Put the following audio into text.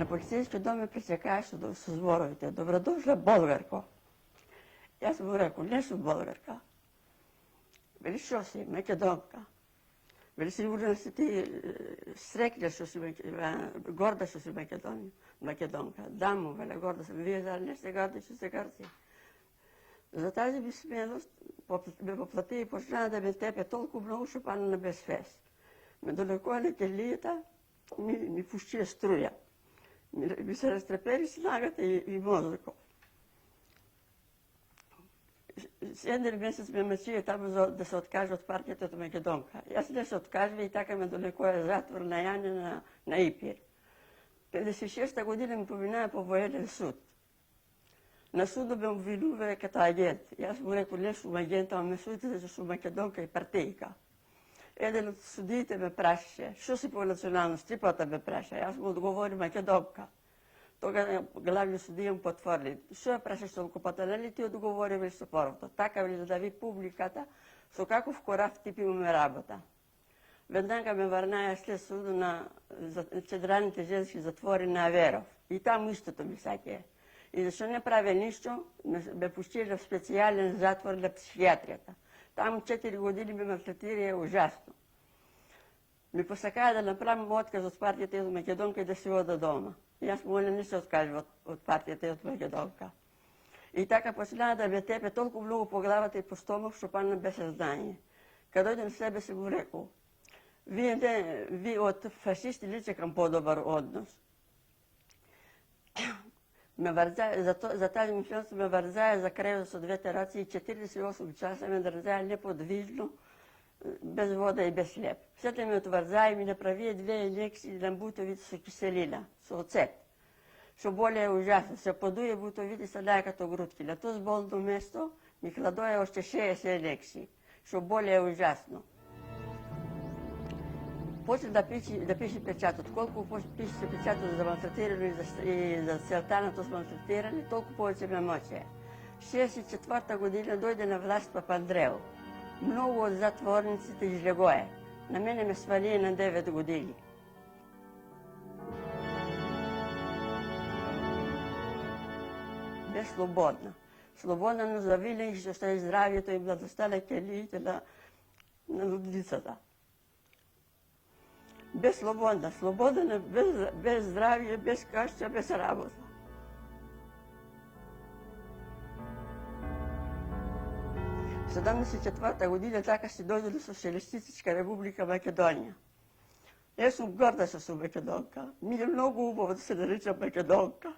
На полицейски дом ме пресекаеше с зборовите. Добродошла, Българко. И аз му рекол, не съм българка. Вели, що си, македонка. Вели, сигурно да си ти срекля, що си горда, що си македонка. Да, му, вели, горда съм. Вие зар не сте горди, че сте гърци. За тази безсмелост ме поплати и почна да ме тепе толкова много, че пана на безфес. Ме долекува на келията, ми пущи струя. Ми се разтрепери снагата и мозъка. 7 месец ме мъчи там да се откаже от партията от Македонка. Аз не се отказва и така ме долекува затвор на Яне на Ипир. 56-та година ми поминава по военен суд. На суда ме обвинува като агент. И аз му рекол, не съм агент, ама ме судите, защото съм македонка и партийка. Един от судиите ме прашаше, що си по националност, 3 пъти ме праша. Аз му отговори македонка. Тогава главният судия му потвърди. Що я прашаш толкова пъти, нали ти отговори вместо първото? Така ли да ви публиката, со каков корав типи ме работа. Веднага ме върная след суда на централните женски затвори на Аверов. И там истото ми всяке. И защо не правя нищо, ме пустили в специален затвор на психиатрията. Там 4 години ме малтретира ужасно. Ми посъкава да направим отказ от партията и от Македонка и да си ода дома. И аз моля не се откажа от партията и от Македонка. И така почна да ме тепе толкова много по главата и по стомах, що пана без съзнание. Като дойде на себе си го рекол, вие от фашисти ли чекам по-добър однос? За тази мисленство ме вързая за края с 2 ръце и 48 часа ме държая неподвижно, без вода и без хлеб. След ме отвързая и ми направи 2 инекции на бутовите с киселина, с оцет. Що более ужасно, се подуе бутовите са дай като грудки. На този болно место ми кладоя още 60 инекции, що более ужасно. Почне да пише печатът. Колко пише се печатът за малтретиране и за целта на този малтретиране, толкова повече ме мъче. 64-та година дойде на власт Папандрео. Много от затворниците излегое. На мене ме свали на 9 години. Бе свободна. Свободна, но завинаги ще остане здравието и младостта на келиите на лудницата. Без свободна, свободна, без здравие, без каща, без работа. В 1974 година така си дойде до Социалистическа република Македония. Аз съм горда, че съм македонка. Ми е много хубаво да се наричам македонка.